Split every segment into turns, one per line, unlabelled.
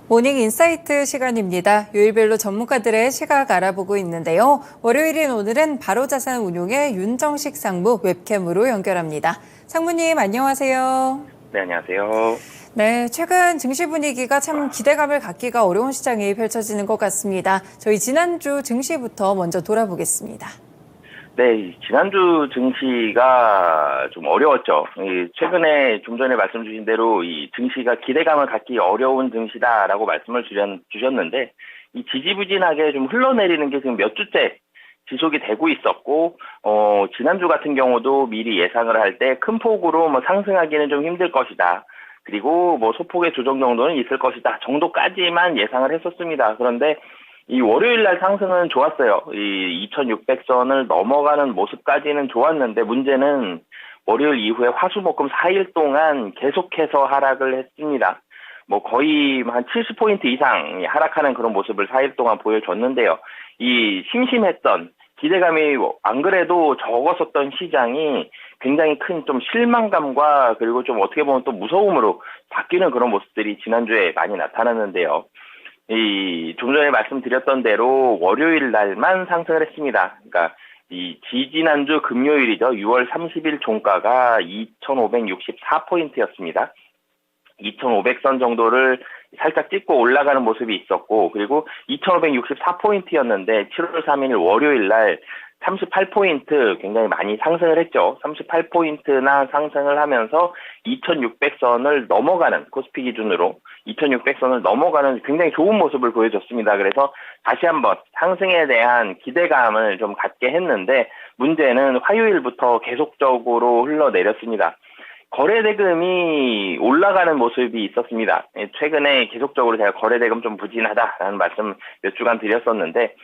모닝 인사이트 시간입니다. 요일별로 전문가들의 시각 알아보고 있는데요. 월요일인 오늘은 바로자산 운용의 윤정식 상무 웹캠으로 연결합니다. 상무님 안녕하세요.
네, 안녕하세요.
네, 최근 증시 분위기가 참 기대감을 갖기가 어려운 시장이 펼쳐지는 것 같습니다. 저희 지난주 증시부터 먼저 돌아보겠습니다.
네, 지난주 증시가 좀 어려웠죠. 최근에 좀 전에 말씀 주신 대로 이 증시가 기대감을 갖기 어려운 증시다라고 말씀을 주셨는데, 이 지지부진하게 좀 흘러내리는 게 지금 몇 주째 지속이 되고 있었고, 지난주 같은 경우도 미리 예상을 할 때 큰 폭으로 뭐 상승하기는 좀 힘들 것이다. 그리고 뭐 소폭의 조정 정도는 있을 것이다. 정도까지만 예상을 했었습니다. 그런데 이 월요일 날 상승은 좋았어요. 이 2600선을 넘어가는 모습까지는 좋았는데 문제는 월요일 이후에 화수목금 4일 동안 계속해서 하락을 했습니다. 뭐 거의 한 70포인트 이상 하락하는 그런 모습을 4일 동안 보여줬는데요. 이 심심했던 기대감이 안 그래도 적었었던 시장이 굉장히 큰 좀 실망감과 그리고 좀 어떻게 보면 또 무서움으로 바뀌는 그런 모습들이 지난주에 많이 나타났는데요. 좀 전에 말씀드렸던 대로 월요일 날만 상승을 했습니다. 그러니까 지지난주 금요일이죠. 6월 30일 종가가 2,564포인트였습니다. 2,500선 정도를 살짝 찍고 올라가는 모습이 있었고, 그리고 2,564포인트였는데 7월 3일 월요일 날 38포인트 굉장히 많이 상승을 했죠. 38포인트나 상승을 하면서 2,600선을 넘어가는, 코스피 기준으로 2,600선을 넘어가는 굉장히 좋은 모습을 보여줬습니다. 그래서 다시 한번 상승에 대한 기대감을 좀 갖게 했는데, 문제는 화요일부터 계속적으로 흘러내렸습니다. 거래대금이 올라가는 모습이 있었습니다. 최근에 계속적으로 제가 거래대금 좀 부진하다라는 말씀 몇 주간 드렸었는데,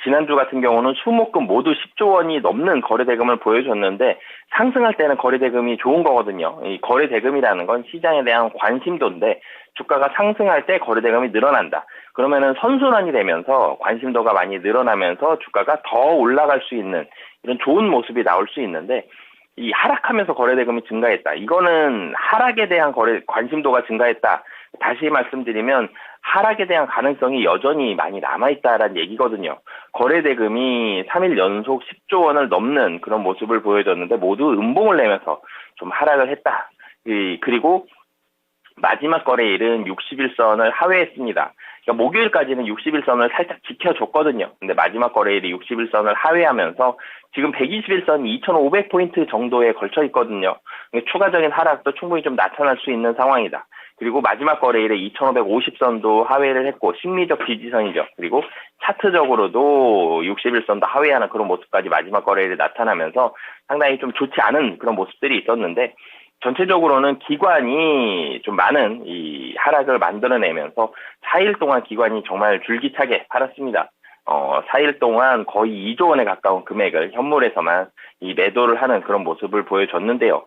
지난주 같은 경우는 수목금 모두 10조 원이 넘는 거래대금을 보여줬는데, 상승할 때는 거래대금이 좋은 거거든요. 이 거래대금이라는 건 시장에 대한 관심도인데, 주가가 상승할 때 거래대금이 늘어난다. 그러면은 선순환이 되면서 관심도가 많이 늘어나면서 주가가 더 올라갈 수 있는 이런 좋은 모습이 나올 수 있는데, 이 하락하면서 거래대금이 증가했다. 이거는 하락에 대한 관심도가 증가했다. 다시 말씀드리면 하락에 대한 가능성이 여전히 많이 남아있다라는 얘기거든요. 거래대금이 3일 연속 10조 원을 넘는 그런 모습을 보여줬는데 모두 음봉을 내면서 좀 하락을 했다. 그리고 마지막 거래일은 60일선을 하회했습니다. 그러니까 목요일까지는 60일선을 살짝 지켜줬거든요. 근데 마지막 거래일이 60일선을 하회하면서 지금 121선 2,500포인트 정도에 걸쳐 있거든요. 추가적인 하락도 충분히 좀 나타날 수 있는 상황이다. 그리고 마지막 거래일에 2,550선도 하회를 했고 심리적 지지선이죠. 그리고 차트적으로도 60일선도 하회하는 그런 모습까지 마지막 거래일에 나타나면서 상당히 좀 좋지 않은 그런 모습들이 있었는데, 전체적으로는 기관이 좀 많은 이 하락을 만들어내면서 4일 동안 기관이 정말 줄기차게 팔았습니다. 4일 동안 거의 2조 원에 가까운 금액을 현물에서만 이 매도를 하는 그런 모습을 보여줬는데요.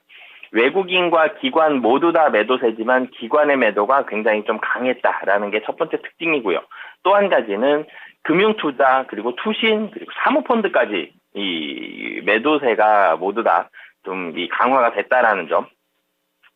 외국인과 기관 모두 다 매도세지만 기관의 매도가 굉장히 좀 강했다라는 게 첫 번째 특징이고요. 또 한 가지는 금융투자 그리고 투신 그리고 사모펀드까지 이 매도세가 모두 다 좀 이 강화가 됐다라는 점.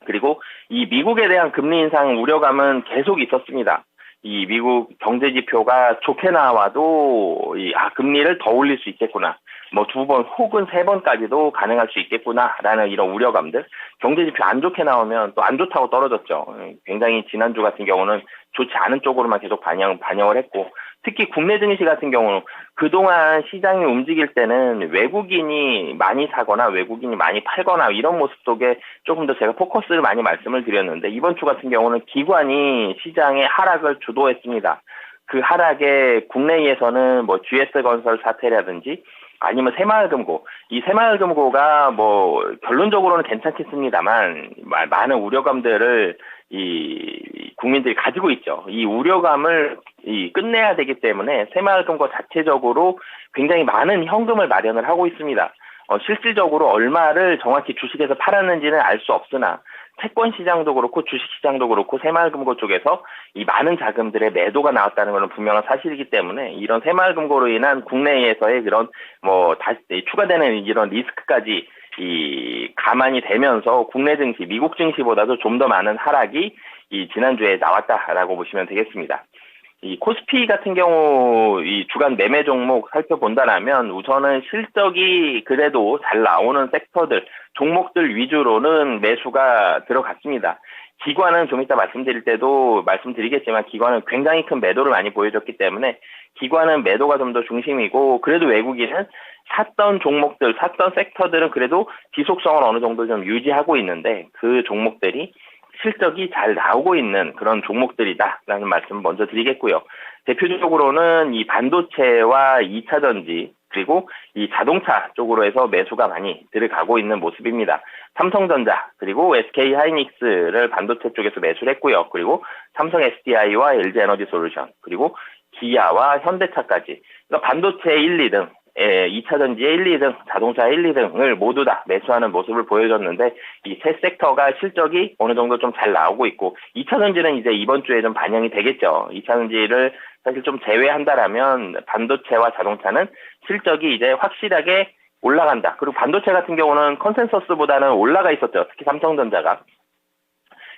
그리고 이 미국에 대한 금리 인상 우려감은 계속 있었습니다. 이 미국 경제 지표가 좋게 나와도 금리를 더 올릴 수 있겠구나. 뭐 2번 혹은 3번까지도 가능할 수 있겠구나라는 이런 우려감들. 경제 지표 안 좋게 나오면 또 안 좋다고 떨어졌죠. 굉장히 지난주 같은 경우는 좋지 않은 쪽으로만 계속 반영을 했고, 특히 국내 증시 같은 경우는 그동안 시장이 움직일 때는 외국인이 많이 사거나 외국인이 많이 팔거나 이런 모습 속에 조금 더 제가 포커스를 많이 말씀을 드렸는데, 이번 주 같은 경우는 기관이 시장의 하락을 주도했습니다. 그 하락에 국내에서는 뭐 GS건설 사태라든지 아니면 새마을금고, 이 새마을금고가 뭐 결론적으로는 괜찮겠습니다만 많은 우려감들을 이 국민들이 가지고 있죠. 이 우려감을 끝내야 되기 때문에 새마을금고 자체적으로 굉장히 많은 현금을 마련을 하고 있습니다. 실질적으로 얼마를 정확히 주식에서 팔았는지는 알 수 없으나 채권 시장도 그렇고 주식 시장도 그렇고 새마을금고 쪽에서 이 많은 자금들의 매도가 나왔다는 것은 분명한 사실이기 때문에, 이런 새마을금고로 인한 국내에서의 그런 다시 추가되는 이런 리스크까지 가만히 되면서 국내 증시, 미국 증시보다도 좀 더 많은 하락이 이 지난주에 나왔다라고 보시면 되겠습니다. 이 코스피 같은 경우 이 주간 매매 종목 살펴본다라면 우선은 실적이 그래도 잘 나오는 섹터들, 종목들 위주로는 매수가 들어갔습니다. 기관은 좀 이따 말씀드릴 때도 말씀드리겠지만 기관은 굉장히 큰 매도를 많이 보여줬기 때문에 기관은 매도가 좀 더 중심이고 그래도 외국인은 샀던 종목들, 샀던 섹터들은 그래도 지속성을 어느 정도 좀 유지하고 있는데 그 종목들이 실적이 잘 나오고 있는 그런 종목들이다라는 말씀 먼저 드리겠고요. 대표적으로는 이 반도체와 2차 전지 그리고 이 자동차 쪽으로 해서 매수가 많이 들어가고 있는 모습입니다. 삼성전자 그리고 SK 하이닉스를 반도체 쪽에서 매수를 했고요. 그리고 삼성 SDI와 LG 에너지 솔루션 그리고 기아와 현대차까지 그러니까 반도체 1, 2등 2차 전지의 1, 2등, 자동차 1, 2등을 모두 다 매수하는 모습을 보여줬는데 이 세 섹터가 실적이 어느 정도 좀 잘 나오고 있고 2차 전지는 이제 이번 주에 좀 반영이 되겠죠. 2차 전지를 사실 좀 제외한다라면 반도체와 자동차는 실적이 이제 확실하게 올라간다. 그리고 반도체 같은 경우는 컨센서스보다는 올라가 있었죠. 특히 삼성전자가.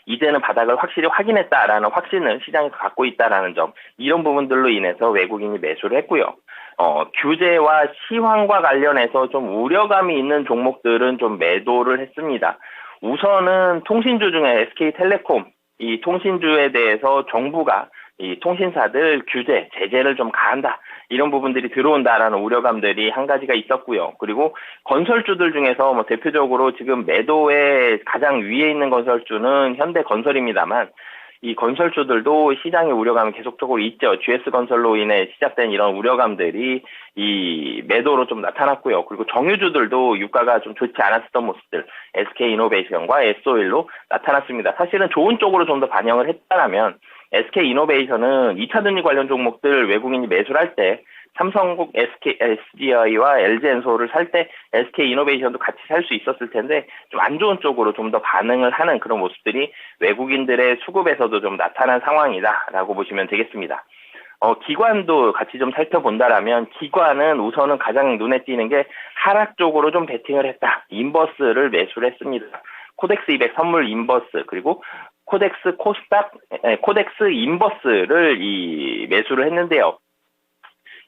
이제는 바닥을 확실히 확인했다라는 확신을 시장에서 갖고 있다라는 점 이런 부분들로 인해서 외국인이 매수를 했고요. 규제와 시황과 관련해서 좀 우려감이 있는 종목들은 좀 매도를 했습니다. 우선은 통신주 중에 SK텔레콤 이 통신주에 대해서 정부가 이 통신사들 규제, 제재를 좀 가한다. 이런 부분들이 들어온다라는 우려감들이 한 가지가 있었고요. 그리고 건설주들 중에서 뭐 대표적으로 지금 매도에 가장 위에 있는 건설주는 현대건설입니다만 이 건설주들도 시장의 우려감이 계속적으로 있죠. GS건설로 인해 시작된 이런 우려감들이 이 매도로 좀 나타났고요. 그리고 정유주들도 유가가 좀 좋지 않았었던 모습들 SK이노베이션과 SO일로 나타났습니다. 사실은 좋은 쪽으로 좀 더 반영을 했다면 SK이노베이션은 2차 전지 관련 종목들 외국인이 매수를 할 때 삼성국 SDI와 LG엔솔을 살 때 SK이노베이션도 같이 살 수 있었을 텐데 좀 안 좋은 쪽으로 좀 더 반응을 하는 그런 모습들이 외국인들의 수급에서도 좀 나타난 상황이다라고 보시면 되겠습니다. 기관도 같이 좀 살펴본다라면 기관은 우선은 가장 눈에 띄는 게 하락 쪽으로 좀 베팅을 했다. 인버스를 매수를 했습니다. 코덱스 200 선물 인버스 그리고 코덱스 코스닥 코덱스 인버스를 이 매수를 했는데요.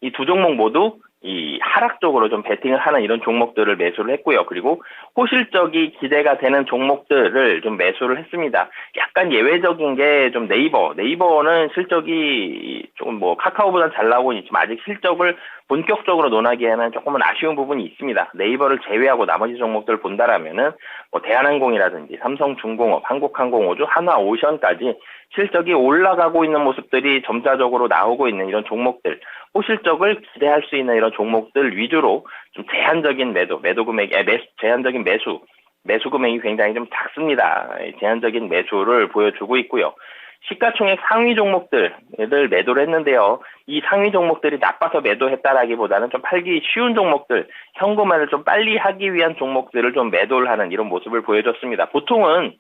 이 두 종목 모두 이 하락 쪽으로 좀 베팅을 하는 이런 종목들을 매수를 했고요. 그리고 호실적이 기대가 되는 종목들을 좀 매수를 했습니다. 약간 예외적인 게 좀 네이버는 실적이 조금 뭐 카카오보다 잘 나오고 있지만 아직 실적을 본격적으로 논하기에는 조금은 아쉬운 부분이 있습니다. 네이버를 제외하고 나머지 종목들을 본다라면은 뭐 대한항공이라든지 삼성중공업, 한국항공우주, 한화오션까지 실적이 올라가고 있는 모습들이 점차적으로 나오고 있는 이런 종목들, 호실적을 기대할 수 있는 이런 종목들 위주로 좀 제한적인 제한적인 매수 금액이 굉장히 좀 작습니다. 제한적인 매수를 보여주고 있고요. 시가총액 상위 종목들을 매도를 했는데요. 이 상위 종목들이 나빠서 매도했다라기보다는 좀 팔기 쉬운 종목들, 현금화를 좀 빨리 하기 위한 종목들을 좀 매도를 하는 이런 모습을 보여줬습니다. 보통은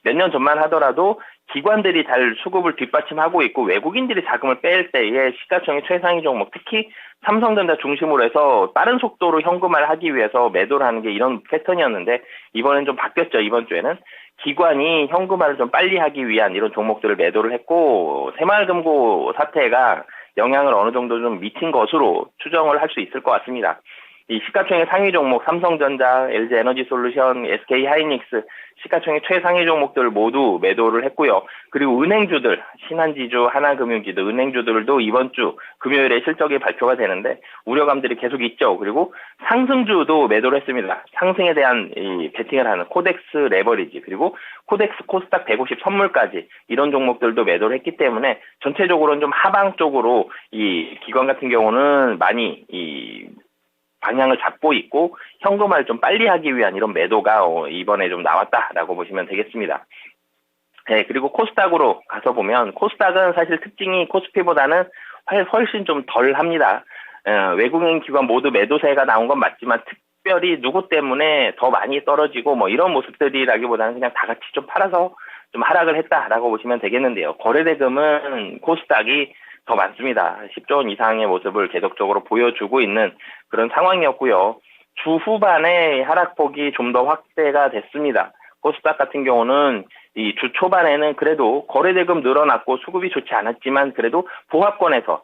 몇 년 전만 하더라도 기관들이 잘 수급을 뒷받침하고 있고 외국인들이 자금을 뺄 때에 시가총액 최상위 종목, 특히 삼성전자 중심으로 해서 빠른 속도로 현금화를 하기 위해서 매도를 하는 게 이런 패턴이었는데 이번엔 좀 바뀌었죠. 이번 주에는 기관이 현금화를 좀 빨리 하기 위한 이런 종목들을 매도를 했고 새마을금고 사태가 영향을 어느 정도 좀 미친 것으로 추정을 할 수 있을 것 같습니다. 이 시가총액 상위 종목 삼성전자, LG 에너지 솔루션, SK 하이닉스 시가총액 최상위 종목들 모두 매도를 했고요. 그리고 은행주들, 신한지주, 하나금융지주, 은행주들도 이번 주 금요일에 실적이 발표가 되는데 우려감들이 계속 있죠. 그리고 상승주도 매도를 했습니다. 상승에 대한 이 베팅을 하는 코덱스 레버리지 그리고 코덱스 코스닥 150 선물까지 이런 종목들도 매도를 했기 때문에 전체적으로는 좀 하방 쪽으로 이 기관 같은 경우는 많이 이 방향을 잡고 있고 현금화를 좀 빨리 하기 위한 이런 매도가 이번에 좀 나왔다라고 보시면 되겠습니다. 네, 그리고 코스닥으로 가서 보면 코스닥은 사실 특징이 코스피보다는 훨씬 좀 덜 합니다. 외국인 기관 모두 매도세가 나온 건 맞지만 특별히 누구 때문에 더 많이 떨어지고 뭐 이런 모습들이라기보다는 그냥 다 같이 좀 팔아서 좀 하락을 했다라고 보시면 되겠는데요. 거래대금은 코스닥이 더 많습니다. 10조 원 이상의 모습을 계속적으로 보여주고 있는 그런 상황이었고요. 주 후반에 하락폭이 좀 더 확대가 됐습니다. 코스닥 같은 경우는 이 주 초반에는 그래도 거래대금 늘어났고 수급이 좋지 않았지만 그래도 보합권에서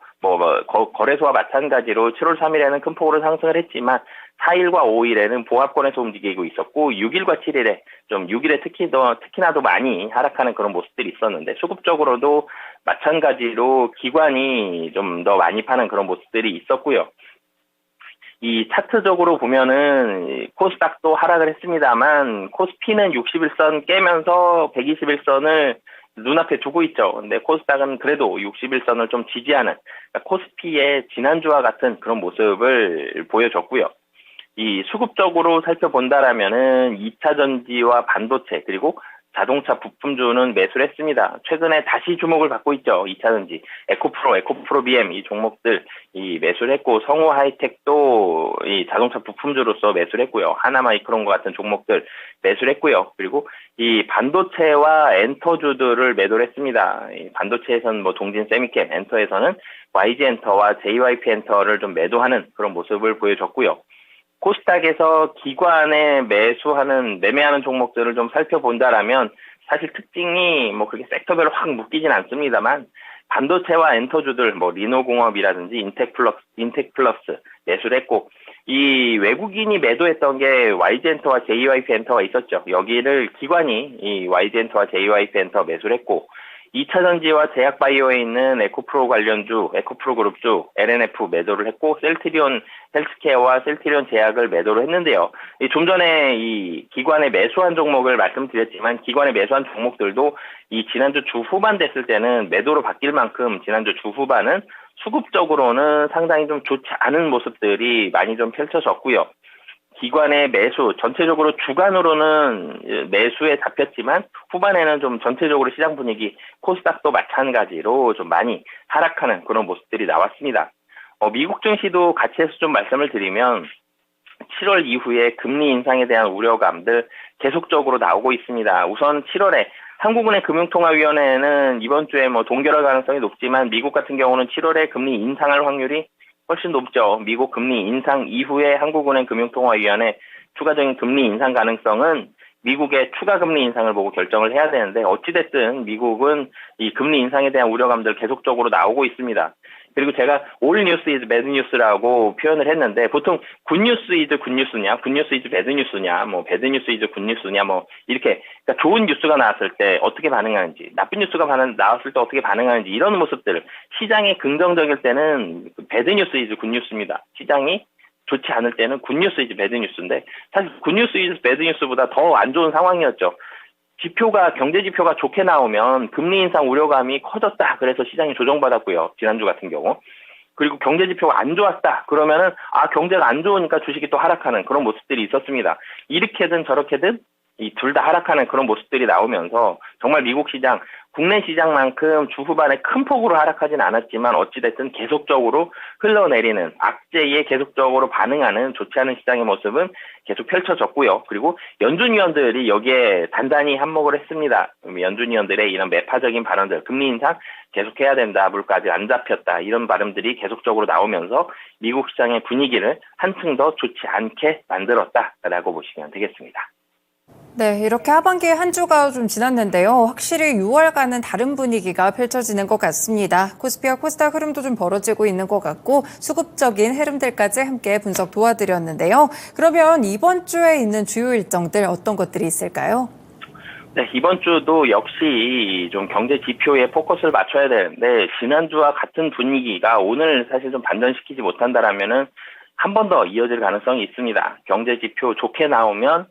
거래소와 마찬가지로 7월 3일에는 큰 폭으로 상승을 했지만 4일과 5일에는 보합권에서 움직이고 있었고 6일과 7일에 6일에 특히나도 많이 하락하는 그런 모습들이 있었는데 수급적으로도 마찬가지로 기관이 좀 더 많이 파는 그런 모습들이 있었고요. 이 차트적으로 보면은 코스닥도 하락을 했습니다만 코스피는 61선 깨면서 121선을 눈앞에 두고 있죠. 근데 코스닥은 그래도 61선을 좀 지지하는 그러니까 코스피의 지난주와 같은 그런 모습을 보여줬고요. 이 수급적으로 살펴본다라면은 2차 전지와 반도체 그리고 자동차 부품주는 매수를 했습니다. 최근에 다시 주목을 받고 있죠. 2차 전지, 에코프로 BM 이 종목들 이 매수를 했고 성우 하이텍도 이 자동차 부품주로서 매수를 했고요. 하나마이크론과 같은 종목들 매수를 했고요. 그리고 이 반도체와 엔터주들을 매도를 했습니다. 이 반도체에서는 동진 세미캠, 엔터에서는 YG엔터와 JYP엔터를 좀 매도하는 그런 모습을 보여줬고요. 코스닥에서 기관에 매매하는 종목들을 좀 살펴본다라면 사실 특징이 그렇게 섹터별로 확 묶이진 않습니다만 반도체와 엔터주들 리노공업이라든지 인텍플러스 매수를 했고 이 외국인이 매도했던 게 YG엔터와 JYP엔터가 있었죠. 여기를 기관이 이 YG엔터와 JYP엔터 매수를 했고 2차 전지와 제약바이오에 있는 에코프로 관련주, 에코프로 그룹주, LNF 매도를 했고 셀트리온 헬스케어와 셀트리온 제약을 매도를 했는데요. 좀 전에 이 기관에 매수한 종목을 말씀드렸지만 기관에 매수한 종목들도 이 지난주 주 후반 됐을 때는 매도로 바뀔 만큼 지난주 주 후반은 수급적으로는 상당히 좀 좋지 않은 모습들이 많이 좀 펼쳐졌고요. 기관의 매수, 전체적으로 주간으로는 매수에 잡혔지만 후반에는 좀 전체적으로 시장 분위기, 코스닥도 마찬가지로 좀 많이 하락하는 그런 모습들이 나왔습니다. 미국 증시도 같이 해서 좀 말씀을 드리면 7월 이후에 금리 인상에 대한 우려감들 계속적으로 나오고 있습니다. 우선 7월에 한국은행 금융통화위원회는 이번 주에 동결할 가능성이 높지만 미국 같은 경우는 7월에 금리 인상할 확률이 훨씬 높죠. 미국 금리 인상 이후에 한국은행 금융통화위원회 추가적인 금리 인상 가능성은 미국의 추가 금리 인상을 보고 결정을 해야 되는데 어찌됐든 미국은 이 금리 인상에 대한 우려감들 계속적으로 나오고 있습니다. 그리고 제가 all news is bad news라고 표현을 했는데 보통 good news is good news냐, good news is bad news냐, bad news is good news냐 이렇게 그러니까 좋은 뉴스가 나왔을 때 어떻게 반응하는지, 나쁜 뉴스가 나왔을 때 어떻게 반응하는지 이런 모습들을 시장이 긍정적일 때는 bad news is good news입니다. 시장이 좋지 않을 때는 good news is bad news인데 사실 good news is bad news보다 더 안 좋은 상황이었죠. 경제 지표가 좋게 나오면 금리 인상 우려감이 커졌다. 그래서 시장이 조정받았고요. 지난주 같은 경우. 그리고 경제 지표가 안 좋았다. 그러면은 경제가 안 좋으니까 주식이 또 하락하는 그런 모습들이 있었습니다. 이렇게든 저렇게든 이 둘 다 하락하는 그런 모습들이 나오면서 정말 미국 시장, 국내 시장만큼 주 후반에 큰 폭으로 하락하진 않았지만 어찌됐든 계속적으로 흘러내리는 악재에 계속적으로 반응하는 좋지 않은 시장의 모습은 계속 펼쳐졌고요. 그리고 연준위원들이 여기에 단단히 한몫을 했습니다. 연준위원들의 이런 매파적인 발언들, 금리 인상 계속해야 된다, 물가 아직 안 잡혔다 이런 발언들이 계속적으로 나오면서 미국 시장의 분위기를 한층 더 좋지 않게 만들었다라고 보시면 되겠습니다.
네, 이렇게 하반기에 한 주가 좀 지났는데요. 확실히 6월과는 다른 분위기가 펼쳐지는 것 같습니다. 코스피와 코스닥 흐름도 좀 벌어지고 있는 것 같고 수급적인 흐름들까지 함께 분석 도와드렸는데요. 그러면 이번 주에 있는 주요 일정들 어떤 것들이 있을까요?
네, 이번 주도 역시 좀 경제 지표에 포커스를 맞춰야 되는데 지난주와 같은 분위기가 오늘 사실 좀 반전시키지 못한다라면은 한 번 더 이어질 가능성이 있습니다. 경제 지표 좋게 나오면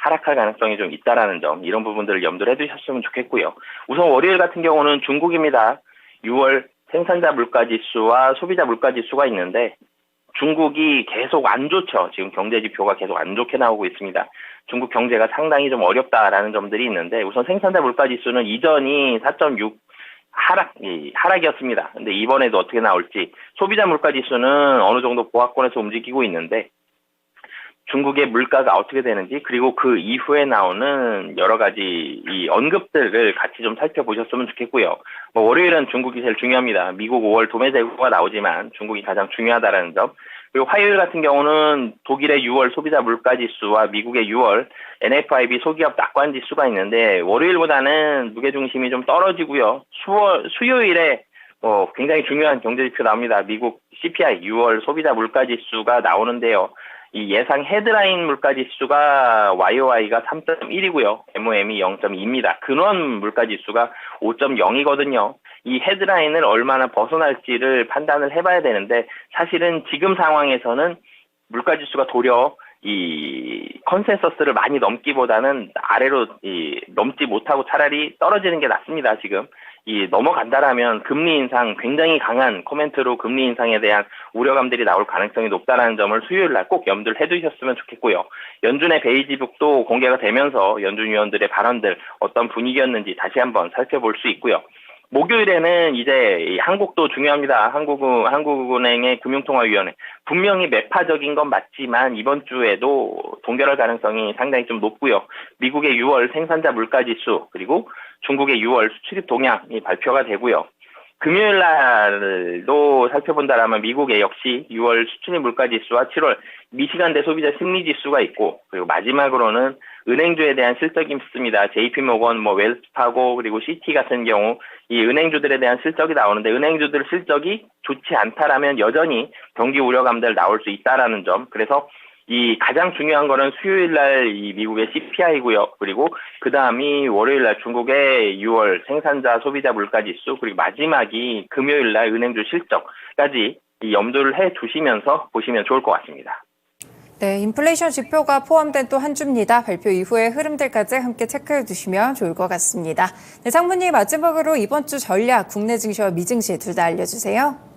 하락할 가능성이 좀 있다라는 점, 이런 부분들을 염두를 해두셨으면 좋겠고요. 우선 월요일 같은 경우는 중국입니다. 6월 생산자 물가지수와 소비자 물가지수가 있는데 중국이 계속 안 좋죠. 지금 경제 지표가 계속 안 좋게 나오고 있습니다. 중국 경제가 상당히 좀 어렵다라는 점들이 있는데 우선 생산자 물가지수는 이전이 4.6 하락이었습니다. 근데 이번에도 어떻게 나올지, 소비자 물가지수는 어느 정도 보합권에서 움직이고 있는데 중국의 물가가 어떻게 되는지, 그리고 그 이후에 나오는 여러 가지 이 언급들을 같이 좀 살펴보셨으면 좋겠고요. 월요일은 중국이 제일 중요합니다. 미국 5월 도매 재고가 나오지만 중국이 가장 중요하다라는 점, 그리고 화요일 같은 경우는 독일의 6월 소비자 물가 지수와 미국의 6월 NFIB 소기업 낙관 지수가 있는데 월요일보다는 무게중심이 좀 떨어지고요. 수요일에 굉장히 중요한 경제지표 나옵니다. 미국 CPI 6월 소비자 물가 지수가 나오는데요. 이 예상 헤드라인 물가 지수가 YOY가 3.1이고요. MOM이 0.2입니다. 근원 물가 지수가 5.0이거든요. 이 헤드라인을 얼마나 벗어날지를 판단을 해봐야 되는데 사실은 지금 상황에서는 물가 지수가 도려 이 컨센서스를 많이 넘기보다는 아래로 넘지 못하고 차라리 떨어지는 게 낫습니다. 지금 넘어간다라면 금리 인상 굉장히 강한 코멘트로 금리 인상에 대한 우려감들이 나올 가능성이 높다라는 점을 수요일 날 꼭 염두를 해두셨으면 좋겠고요. 연준의 베이지북도 공개가 되면서 연준 위원들의 발언들 어떤 분위기였는지 다시 한번 살펴볼 수 있고요. 목요일에는 이제 한국도 중요합니다. 한국은행의 금융통화위원회. 분명히 매파적인 건 맞지만 이번 주에도 동결할 가능성이 상당히 좀 높고요. 미국의 6월 생산자 물가지수 그리고 중국의 6월 수출입 동향이 발표가 되고요. 금요일 날도 살펴본다라면 미국의 역시 6월 수출입 물가지수와 7월 미시간대 소비자 심리지수가 있고 그리고 마지막으로는 은행주에 대한 실적이 있습니다. JP모건, 웰스파고 그리고 CT 같은 경우 이 은행주들에 대한 실적이 나오는데 은행주들 실적이 좋지 않다라면 여전히 경기 우려감들 나올 수 있다라는 점. 그래서 이 가장 중요한 거는 수요일 날 이 미국의 CPI고요. 그리고 그 다음이 월요일 날 중국의 6월 생산자 소비자 물가 지수 그리고 마지막이 금요일 날 은행주 실적까지 이 염두를 해 두시면서 보시면 좋을 것 같습니다.
네, 인플레이션 지표가 포함된 또 한 주입니다. 발표 이후의 흐름들까지 함께 체크해 두시면 좋을 것 같습니다. 네, 상무님 마지막으로 이번 주 전략 국내 증시와 미증시 둘 다 알려주세요.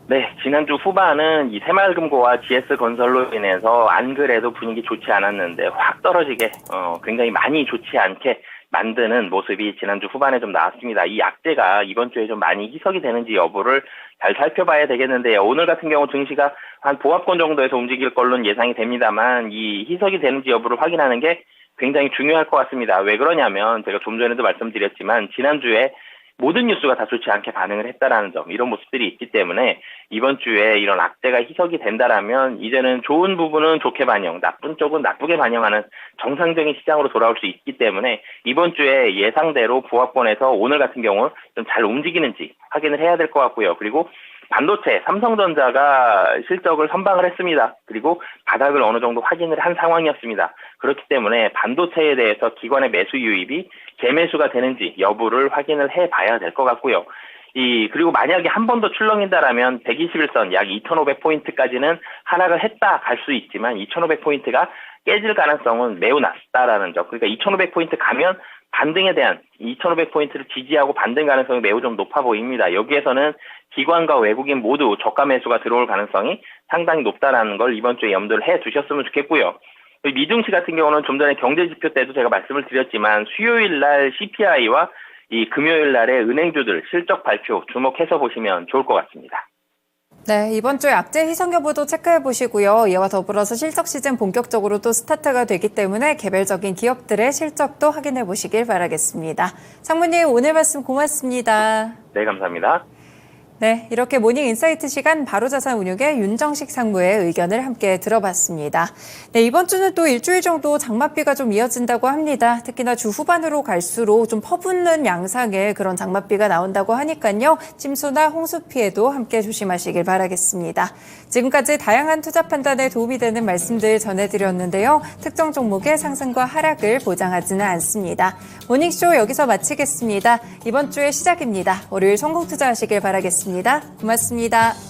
네, 지난주 후반은 이 새마을금고와 GS건설로 인해서 안 그래도 분위기 좋지 않았는데 확 떨어지게 굉장히 많이 좋지 않게 만드는 모습이 지난주 후반에 좀 나왔습니다. 이 악재가 이번 주에 좀 많이 희석이 되는지 여부를 잘 살펴봐야 되겠는데요. 오늘 같은 경우 증시가 한 보합권 정도에서 움직일 걸로는 예상이 됩니다만 이 희석이 되는지 여부를 확인하는 게 굉장히 중요할 것 같습니다. 왜 그러냐면 제가 좀 전에도 말씀드렸지만 지난주에 모든 뉴스가 다 좋지 않게 반응을 했다라는 점, 이런 모습들이 있기 때문에 이번 주에 이런 악재가 희석이 된다라면 이제는 좋은 부분은 좋게 반영, 나쁜 쪽은 나쁘게 반영하는 정상적인 시장으로 돌아올 수 있기 때문에 이번 주에 예상대로 보합권에서 오늘 같은 경우 좀 잘 움직이는지 확인을 해야 될 것 같고요. 그리고 반도체, 삼성전자가 실적을 선방을 했습니다. 그리고 바닥을 어느 정도 확인을 한 상황이었습니다. 그렇기 때문에 반도체에 대해서 기관의 매수 유입이 재매수가 되는지 여부를 확인을 해봐야 될 것 같고요. 그리고 만약에 한 번 더 출렁인다라면 121선 약 2,500포인트까지는 하락을 했다 갈 수 있지만 2,500포인트가 깨질 가능성은 매우 낮다라는 점. 그러니까 2,500포인트 가면 반등에 대한 2,500포인트를 지지하고 반등 가능성이 매우 좀 높아 보입니다. 여기에서는 기관과 외국인 모두 저가 매수가 들어올 가능성이 상당히 높다라는 걸 이번 주에 염두를 해 두셨으면 좋겠고요. 미증시 같은 경우는 좀 전에 경제지표 때도 제가 말씀을 드렸지만 수요일 날 CPI와 이 금요일 날의 은행주들 실적 발표 주목해서 보시면 좋을 것 같습니다.
네, 이번 주에 악재 희석 여부도 체크해 보시고요. 이와 더불어서 실적 시즌 본격적으로 또 스타트가 되기 때문에 개별적인 기업들의 실적도 확인해 보시길 바라겠습니다. 상무님 오늘 말씀 고맙습니다.
네, 감사합니다.
네, 이렇게 모닝 인사이트 시간 바로자산운용의 윤정식 상무의 의견을 함께 들어봤습니다. 네, 이번 주는 또 일주일 정도 장맛비가 좀 이어진다고 합니다. 특히나 주 후반으로 갈수록 좀 퍼붓는 양상의 그런 장맛비가 나온다고 하니까요. 침수나 홍수 피해도 함께 조심하시길 바라겠습니다. 지금까지 다양한 투자 판단에 도움이 되는 말씀들 전해드렸는데요. 특정 종목의 상승과 하락을 보장하지는 않습니다. 모닝쇼 여기서 마치겠습니다. 이번 주의 시작입니다. 월요일 성공 투자하시길 바라겠습니다. 고맙습니다.